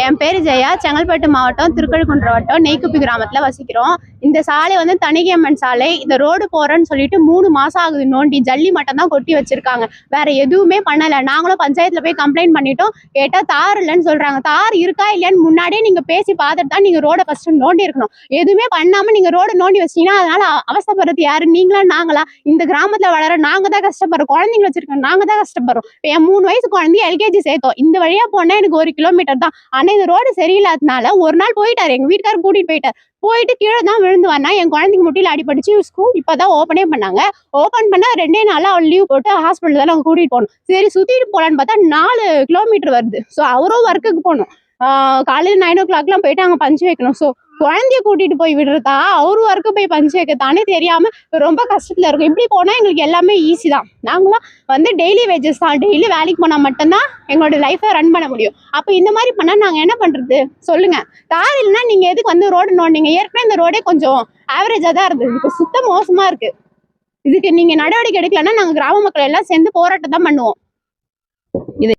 என் பேரு ஜெயா. செங்கல்பட்டு மாவட்டம் திருக்கழுக்குன்ற வட்டம் நெய்க்குப்பி கிராமத்துல வசிக்கிறோம். இந்த சாலை வந்து தணிகையம்மன் சாலை. இந்த ரோடு போறேன்னு சொல்லிட்டு 3 மாசம் ஆகுது. நோண்டி ஜல்லி மட்டும் தான் கொட்டி வச்சிருக்காங்க, வேற எதுவுமே பண்ணல. நாங்களும் பஞ்சாயத்துல போய் கம்ப்ளைண்ட் பண்ணிட்டோம். கேட்டா தார் இல்லைன்னு சொல்றாங்க. தார் இருக்கா இல்லையான்னு முன்னாடியே நீங்க பேசி பார்த்துட்டு தான் நீங்க ரோட ஃபர்ஸ்ட் நோண்டி இருக்கணும். எதுவுமே பண்ணாம நீங்க ரோட நோண்டி வச்சீங்கன்னா அதனால அவசப்படுறது யாரு? நீங்களா நாங்களா? இந்த கிராமத்துல வளர நாங்க தான் கஷ்டப்படுறோம். குழந்தைங்க வச்சிருக்கோம், நாங்க தான் கஷ்டப்படுறோம். என் 3 வயசு குழந்தைய LKG சேர்த்தோம். இந்த வழியா போனா எனக்கு 1 கிலோமீட்டர் தான். ஆனா இந்த ரோடு சரியில்லாதனால ஒரு நாள் போயிட்டாரு, எங்க வீட்டுக்காரர் கூட்டிட்டு போயிட்டாரு. போயிட்டு கீழே தான் விழுந்து வரனா. என் குழந்தைக்கு முட்டியில அடிபட்டுச்சு. ஸ்கூல் இப்பதான் ஓப்பனே பண்ணாங்க. ஓப்பன் பண்ணா 2 நாள் அவள் லீவ் போட்டு ஹாஸ்பிட்டல் தான் நாங்க கூட்டிட்டு போனோம். சரி சுத்திட்டு போலான்னு பார்த்தா 4 கிலோமீட்டர் வருது. ஸோ அவரும் ஒர்க்குக்கு போகணும். காலையில 9 o'clock போயிட்டு அங்க பஞ்சு வைக்கணும். ஸோ குழந்தைய கூட்டிட்டு போய் விடுறதா அவரு ஒர்க்கு போய் பஞ்சு வைக்கத்தானே தெரியாம ரொம்ப கஷ்டத்துல இருக்கும். இப்படி போனா எங்களுக்கு எல்லாமே ஈஸி தான். நாங்களாம் வந்து டெய்லி வேஜஸ் தான். டெய்லி வேலைக்கு போனா மட்டும்தான் எங்களோட லைஃபை ரன் பண்ண முடியும். அப்ப இந்த மாதிரி பண்ணா நாங்க என்ன பண்றது சொல்லுங்க? தார் இல்லைன்னா நீங்க எதுக்கு வந்து ரோடு நோண்டிங்க? ஏற்கனவே இந்த ரோடே கொஞ்சம் ஆவரேஜா தான் இருந்தது. இப்போ சுத்தம் மோசமா இருக்கு. இதுக்கு நீங்க நடவடிக்கை எடுக்கலன்னா நாங்க கிராம மக்கள் எல்லாம் சேர்ந்து போராட்டம் தான் பண்ணுவோம். இது